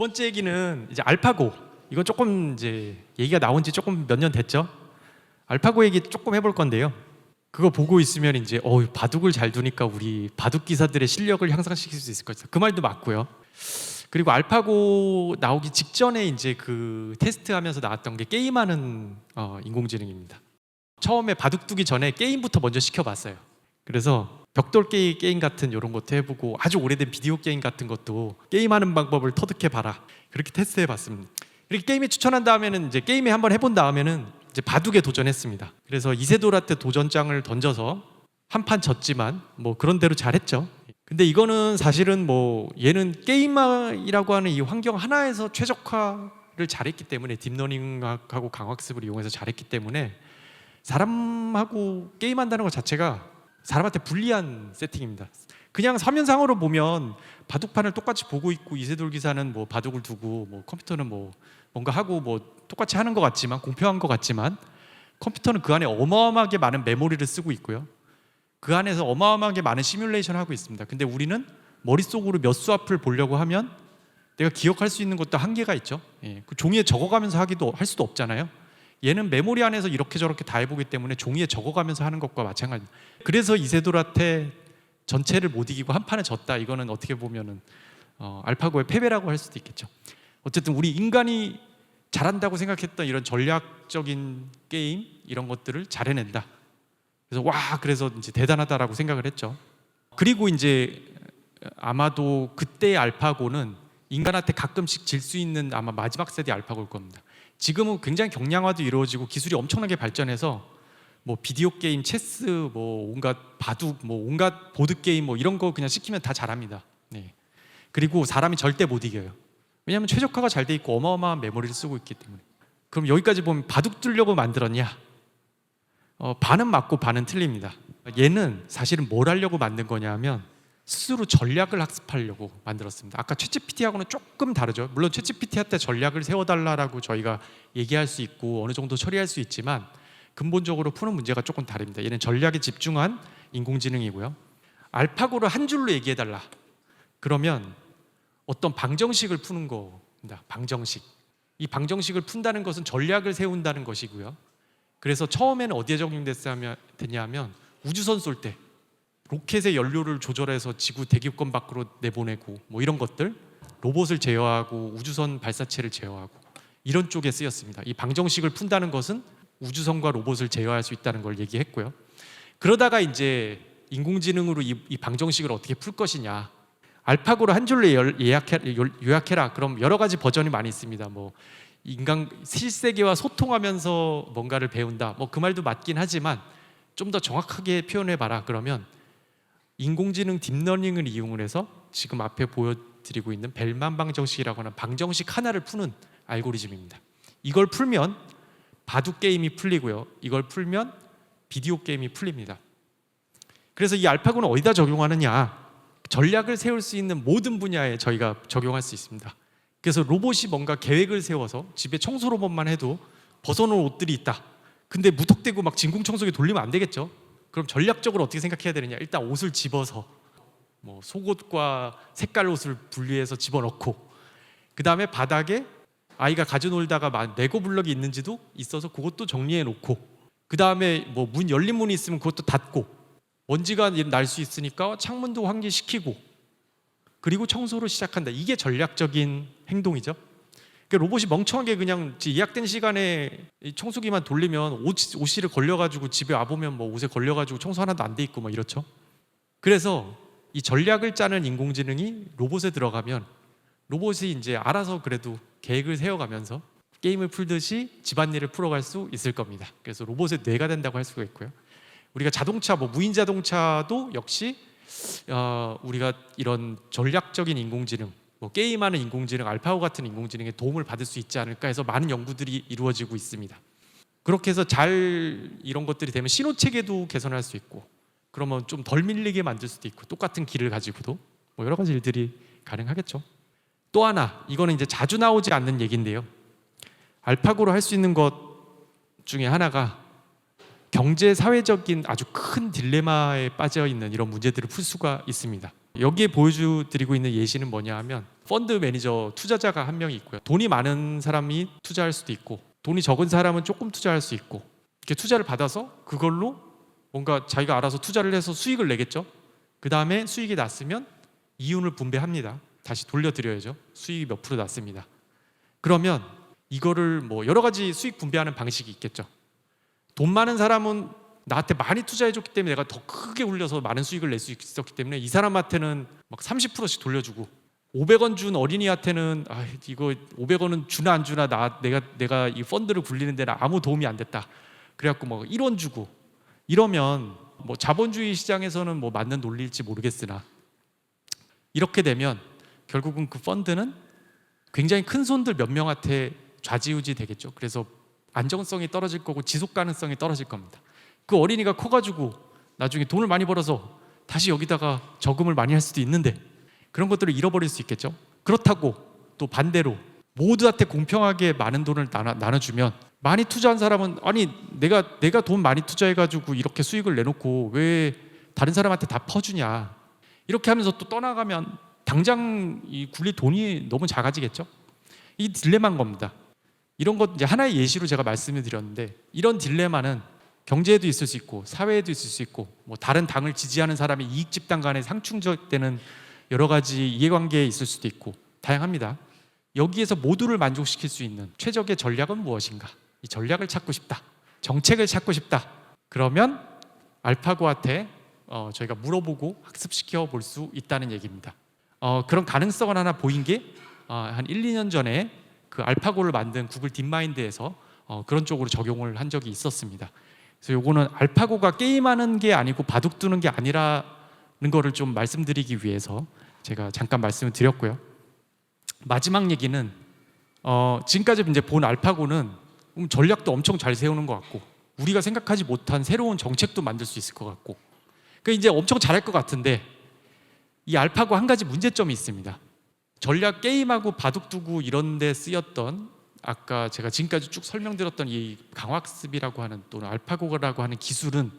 번째 얘기는 이제 알파고. 이건 조금 이제 얘기가 나온 지 조금 몇 년 됐죠. 알파고 얘기 조금 해볼 건데요. 그거 보고 있으면 이제 바둑을 잘 두니까 우리 바둑 기사들의 실력을 향상시킬 수 있을 것 같아요. 그 말도 맞고요. 그리고 알파고 나오기 직전에 이제 그 테스트하면서 나왔던 게 게임하는 인공지능입니다. 처음에 바둑 두기 전에 게임부터 먼저 시켜봤어요. 그래서 벽돌 게임 같은 이런 것도 해보고 아주 오래된 비디오 게임 같은 것도 게임하는 방법을 터득해봐라. 그렇게 테스트해봤습니다. 이렇게 게임에 추천한 다음에는 이제 게임에 한번 해본 다음에는 이제 바둑에 도전했습니다. 그래서 이세돌한테 도전장을 던져서 한 판 졌지만 뭐 그런 대로 잘했죠. 근데 이거는 사실은 뭐 얘는 게임이라고 하는 이 환경 하나에서 최적화를 잘했기 때문에 딥러닝하고 강학습을 이용해서 잘했기 때문에 사람하고 게임한다는 것 자체가 사람한테 불리한 세팅입니다. 그냥 화면상으로 보면 바둑판을 똑같이 보고 있고 이세돌 기사는 뭐 바둑을 두고 뭐 컴퓨터는 뭐 뭔가 하고 뭐 똑같이 하는 것 같지만 공평한 것 같지만 컴퓨터는 그 안에 어마어마하게 많은 메모리를 쓰고 있고요. 그 안에서 어마어마하게 많은 시뮬레이션을 하고 있습니다. 근데 우리는 머릿속으로 몇 수 앞을 보려고 하면 내가 기억할 수 있는 것도 한계가 있죠. 그 종이에 적어가면서 할 수도 없잖아요. 얘는 메모리 안에서 이렇게 저렇게 다 해보기 때문에 종이에 적어가면서 하는 것과 마찬가지입니다. 그래서 이세돌한테 전체를 못 이기고 한 판에 졌다. 이거는 어떻게 보면은 알파고의 패배라고 할 수도 있겠죠. 어쨌든 우리 인간이 잘한다고 생각했던 이런 전략적인 게임 이런 것들을 잘 해낸다. 그래서 이제 대단하다라고 생각을 했죠. 그리고 이제 아마도 그때의 알파고는 인간한테 가끔씩 질 수 있는 아마 마지막 세대 알파고일 겁니다. 지금은 굉장히 경량화도 이루어지고 기술이 엄청나게 발전해서 뭐 비디오 게임, 체스, 뭐 온갖 바둑, 뭐 온갖 보드 게임 뭐 이런 거 그냥 시키면 다 잘합니다. 네. 그리고 사람이 절대 못 이겨요. 왜냐하면 최적화가 잘 돼 있고 어마어마한 메모리를 쓰고 있기 때문에. 그럼 여기까지 보면 바둑 두려고 만들었냐? 반은 맞고 반은 틀립니다. 얘는 사실은 뭘 하려고 만든 거냐면 스스로 전략을 학습하려고 만들었습니다. 아까 챗GPT하고는 조금 다르죠. 물론 챗GPT한테 전략을 세워달라고 저희가 얘기할 수 있고 어느 정도 처리할 수 있지만 근본적으로 푸는 문제가 조금 다릅니다. 얘는 전략에 집중한 인공지능이고요. 알파고를 한 줄로 얘기해달라. 그러면 어떤 방정식을 푸는 겁니다. 방정식. 이 방정식을 푼다는 것은 전략을 세운다는 것이고요. 그래서 처음에는 어디에 적용됐냐면 우주선 쏠 때 로켓의 연료를 조절해서 지구 대기권 밖으로 내보내고 뭐 이런 것들, 로봇을 제어하고 우주선 발사체를 제어하고 이런 쪽에 쓰였습니다. 이 방정식을 푼다는 것은 우주선과 로봇을 제어할 수 있다는 걸 얘기했고요. 그러다가 이제 인공지능으로 이 방정식을 어떻게 풀 것이냐. 알파고를 한 줄로 요약해라. 그럼 여러 가지 버전이 많이 있습니다. 뭐 인간 실세계와 소통하면서 뭔가를 배운다. 뭐 그 말도 맞긴 하지만 좀 더 정확하게 표현해봐라. 그러면 인공지능 딥러닝을 이용을 해서 지금 앞에 보여드리고 있는 벨만 방정식이라고 하는 방정식 하나를 푸는 알고리즘입니다. 이걸 풀면 바둑 게임이 풀리고요. 이걸 풀면 비디오 게임이 풀립니다. 그래서 이 알파고는 어디다 적용하느냐? 전략을 세울 수 있는 모든 분야에 저희가 적용할 수 있습니다. 그래서 로봇이 뭔가 계획을 세워서 집에 청소 로봇만 해도 벗어놓은 옷들이 있다. 근데 무턱대고 막 진공청소기 돌리면 안 되겠죠. 그럼 전략적으로 어떻게 생각해야 되느냐? 일단 옷을 집어서 뭐 속옷과 색깔 옷을 분리해서 집어넣고 그 다음에 바닥에 아이가 가져놀다가 레고 블럭이 있는지도 있어서 그것도 정리해 놓고 그 다음에 뭐 열린 문이 있으면 그것도 닫고 먼지가 날 수 있으니까 창문도 환기시키고 그리고 청소를 시작한다. 이게 전략적인 행동이죠. 그러니까 로봇이 멍청하게 그냥 예약된 시간에 청소기만 돌리면 옷실에 걸려가지고 집에 와보면 뭐 옷에 걸려가지고 청소 하나도 안 돼 있고 막 이렇죠. 그래서 이 전략을 짜는 인공지능이 로봇에 들어가면 로봇이 이제 알아서 그래도 계획을 세워가면서 게임을 풀듯이 집안일을 풀어갈 수 있을 겁니다. 그래서 로봇의 뇌가 된다고 할 수가 있고요. 우리가 자동차, 뭐 무인 자동차도 역시 우리가 이런 전략적인 인공지능, 뭐 게임하는 인공지능, 알파고 같은 인공지능의 도움을 받을 수 있지 않을까 해서 많은 연구들이 이루어지고 있습니다. 그렇게 해서 잘 이런 것들이 되면 신호 체계도 개선할 수 있고 그러면 좀 덜 밀리게 만들 수도 있고 똑같은 길을 가지고도 뭐 여러 가지 일들이 가능하겠죠. 또 하나, 이거는 이제 자주 나오지 않는 얘기인데요. 알파고로 할 수 있는 것 중에 하나가 경제 사회적인 아주 큰 딜레마에 빠져 있는 이런 문제들을 풀 수가 있습니다. 여기에 보여드리고 있는 예시는 뭐냐 하면 펀드 매니저 투자자가 한 명이 있고요. 돈이 많은 사람이 투자할 수도 있고 돈이 적은 사람은 조금 투자할 수 있고 이렇게 투자를 받아서 그걸로 뭔가 자기가 알아서 투자를 해서 수익을 내겠죠. 그 다음에 수익이 났으면 이윤을 분배합니다. 다시 돌려드려야죠. 수익이 몇 프로 났습니다. 그러면 이거를 뭐 여러 가지 수익 분배하는 방식이 있겠죠. 돈 많은 사람은 나한테 많이 투자해줬기 때문에 내가 더 크게 올려서 많은 수익을 낼 수 있었기 때문에 이 사람한테는 막 30%씩 돌려주고 500원 준 어린이한테는 이거 500원은 주나 안 주나 내가 이 펀드를 굴리는 데는 아무 도움이 안 됐다. 그래갖고 뭐 1원 주고 이러면 뭐 자본주의 시장에서는 뭐 맞는 논리일지 모르겠으나 이렇게 되면 결국은 그 펀드는 굉장히 큰 손들 몇 명한테 좌지우지 되겠죠. 그래서 안정성이 떨어질 거고 지속 가능성이 떨어질 겁니다. 그 어린이가 커가지고 나중에 돈을 많이 벌어서 다시 여기다가 저금을 많이 할 수도 있는데 그런 것들을 잃어버릴 수 있겠죠. 그렇다고 또 반대로 모두한테 공평하게 많은 돈을 나눠주면 많이 투자한 사람은 아니 내가 돈 많이 투자해가지고 이렇게 수익을 내놓고 왜 다른 사람한테 다 퍼주냐 이렇게 하면서 또 떠나가면 당장 이 굴릴 돈이 너무 작아지겠죠. 이 딜레마인 겁니다. 이런 것 이제 하나의 예시로 제가 말씀을 드렸는데 이런 딜레마는 경제에도 있을 수 있고 사회에도 있을 수 있고 뭐 다른 당을 지지하는 사람이 이익 집단 간에 상충되는 여러 가지 이해관계에 있을 수도 있고 다양합니다. 여기에서 모두를 만족시킬 수 있는 최적의 전략은 무엇인가? 이 전략을 찾고 싶다. 정책을 찾고 싶다. 그러면 알파고한테 저희가 물어보고 학습시켜 볼 수 있다는 얘기입니다. 그런 가능성을 하나 보인 게 한 1, 2년 전에 그 알파고를 만든 구글 딥마인드에서 그런 쪽으로 적용을 한 적이 있었습니다. 그래서 요거는 알파고가 게임하는 게 아니고 바둑 두는 게 아니라는 거를 좀 말씀드리기 위해서 제가 잠깐 말씀을 드렸고요. 마지막 얘기는 지금까지 이제 본 알파고는 전략도 엄청 잘 세우는 것 같고 우리가 생각하지 못한 새로운 정책도 만들 수 있을 것 같고 그러니까 이제 엄청 잘할 것 같은데 이 알파고 한 가지 문제점이 있습니다. 전략 게임하고 바둑 두고 이런 데 쓰였던 아까 제가 지금까지 쭉 설명드렸던 이 강학습이라고 하는 또는 알파고라고 하는 기술은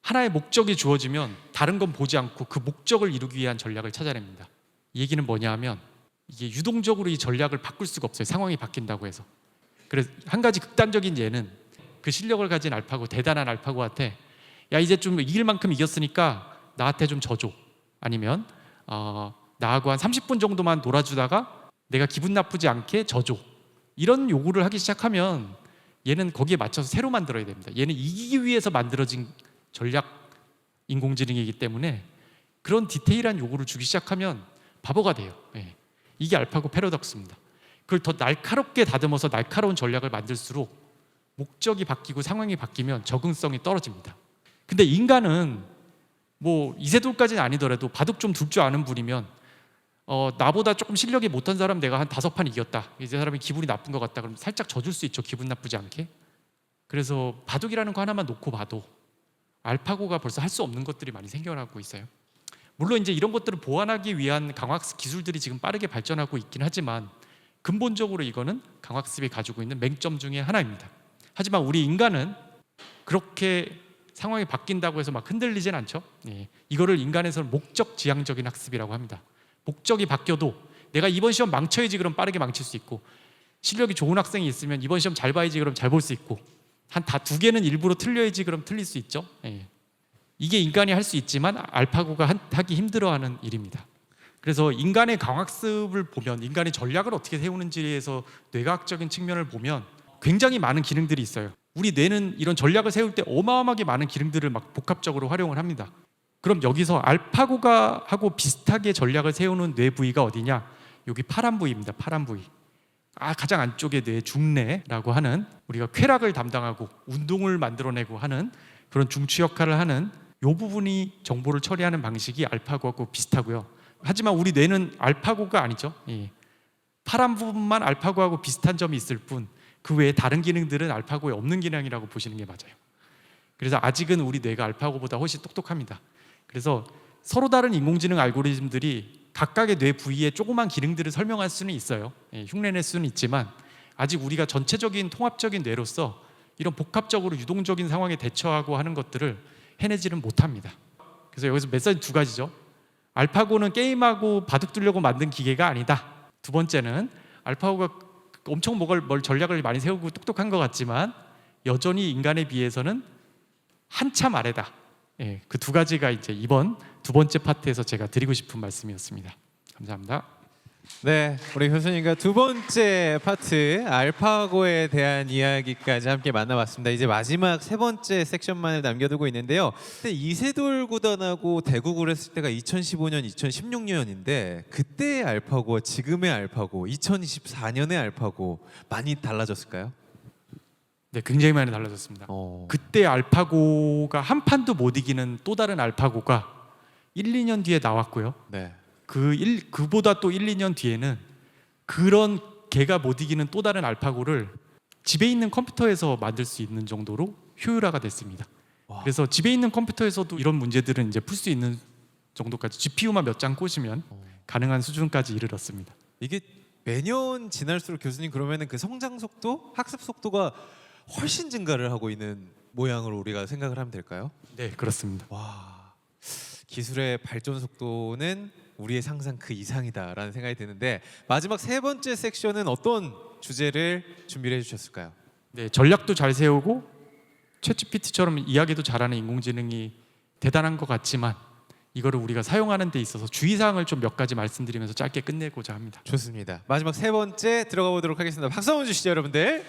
하나의 목적이 주어지면 다른 건 보지 않고 그 목적을 이루기 위한 전략을 찾아냅니다. 이 얘기는 뭐냐 하면 이게 유동적으로 이 전략을 바꿀 수가 없어요. 상황이 바뀐다고 해서. 그래서 한 가지 극단적인 예는 그 실력을 가진 알파고 대단한 알파고한테 야 이제 좀 이길 만큼 이겼으니까 나한테 좀 져줘. 아니면 나하고 한 30분 정도만 놀아주다가 내가 기분 나쁘지 않게 져줘. 이런 요구를 하기 시작하면 얘는 거기에 맞춰서 새로 만들어야 됩니다. 얘는 이기기 위해서 만들어진 전략 인공지능이기 때문에 그런 디테일한 요구를 주기 시작하면 바보가 돼요. 이게 알파고 패러독스입니다. 그걸 더 날카롭게 다듬어서 날카로운 전략을 만들수록 목적이 바뀌고 상황이 바뀌면 적응성이 떨어집니다. 근데 인간은 뭐 이세돌까지는 아니더라도 바둑 좀 둘 줄 아는 분이면 나보다 조금 실력이 못한 사람 내가 한 5판 이겼다. 이제 사람이 기분이 나쁜 것 같다. 그럼 살짝 져줄 수 있죠. 기분 나쁘지 않게. 그래서 바둑이라는 거 하나만 놓고 봐도 알파고가 벌써 할 수 없는 것들이 많이 생겨나고 있어요. 물론 이제 이런 것들을 보완하기 위한 강학습 기술들이 지금 빠르게 발전하고 있긴 하지만 근본적으로 이거는 강학습이 가지고 있는 맹점 중에 하나입니다. 하지만 우리 인간은 그렇게 상황이 바뀐다고 해서 막 흔들리진 않죠. 이거를 인간에서는 목적 지향적인 학습이라고 합니다. 목적이 바뀌어도 내가 이번 시험 망쳐야지 그럼 빠르게 망칠 수 있고 실력이 좋은 학생이 있으면 이번 시험 잘 봐야지 그럼 잘 볼 수 있고 한 다 2개는 일부러 틀려야지 그럼 틀릴 수 있죠. 이게 인간이 할 수 있지만 알파고가 하기 힘들어하는 일입니다. 그래서 인간의 강학습을 보면 인간의 전략을 어떻게 세우는지에서 뇌과학적인 측면을 보면 굉장히 많은 기능들이 있어요. 우리 뇌는 이런 전략을 세울 때 어마어마하게 많은 기능들을 막 복합적으로 활용을 합니다. 그럼 여기서 알파고가 하고 비슷하게 전략을 세우는 뇌 부위가 어디냐? 여기 파란 부위입니다. 파란 부위. 가장 안쪽에 뇌 중뇌라고 하는 우리가 쾌락을 담당하고 운동을 만들어내고 하는 그런 중추 역할을 하는 이 부분이 정보를 처리하는 방식이 알파고하고 비슷하고요. 하지만 우리 뇌는 알파고가 아니죠. 파란 부분만 알파고하고 비슷한 점이 있을 뿐 그 외에 다른 기능들은 알파고에 없는 기능이라고 보시는 게 맞아요. 그래서 아직은 우리 뇌가 알파고보다 훨씬 똑똑합니다. 그래서 서로 다른 인공지능 알고리즘들이 각각의 뇌 부위의 조그만 기능들을 설명할 수는 있어요. 흉내낼 수는 있지만 아직 우리가 전체적인 통합적인 뇌로서 이런 복합적으로 유동적인 상황에 대처하고 하는 것들을 해내지는 못합니다. 그래서 여기서 메시지 2가지죠. 알파고는 게임하고 바둑 두려고 만든 기계가 아니다. 두 번째는 알파고가 엄청 뭘 전략을 많이 세우고 똑똑한 것 같지만 여전히 인간에 비해서는 한참 아래다. 예, 그 두 가지가 이제 이번 두 번째 파트에서 제가 드리고 싶은 말씀이었습니다. 감사합니다. 네, 우리 교수님과 두 번째 파트 알파고에 대한 이야기까지 함께 만나봤습니다. 이제 마지막 세 번째 섹션만을 남겨두고 있는데요. 그때 이세돌 구단하고 대국을 했을 때가 2015년, 2016년인데 그때의 알파고와 지금의 알파고, 2024년의 알파고 많이 달라졌을까요? 네, 굉장히 많이 달라졌습니다. 그때 알파고가 한 판도 못 이기는 또 다른 알파고가 1, 2년 뒤에 나왔고요. 네. 그보다 또 1, 2년 뒤에는 그런 걔가 못 이기는 또 다른 알파고를 집에 있는 컴퓨터에서 만들 수 있는 정도로 효율화가 됐습니다. 와. 그래서 집에 있는 컴퓨터에서도 이런 문제들은 이제 풀 수 있는 정도까지 GPU만 몇 장 꽂으면 가능한 수준까지 이르렀습니다. 이게 매년 지날수록 교수님 그러면은 그 성장 속도, 학습 속도가 훨씬 증가를 하고 있는 모양으로 우리가 생각을 하면 될까요? 네, 그렇습니다. 와, 기술의 발전 속도는 우리의 상상 그 이상이다라는 생각이 드는데 마지막 세 번째 섹션은 어떤 주제를 준비를 해주셨을까요? 네, 전략도 잘 세우고 챗GPT처럼 이야기도 잘하는 인공지능이 대단한 것 같지만 이거를 우리가 사용하는 데 있어서 주의사항을 좀 몇 가지 말씀드리면서 짧게 끝내고자 합니다. 좋습니다. 마지막 세 번째 들어가 보도록 하겠습니다. 박수 한번 주시죠, 여러분들.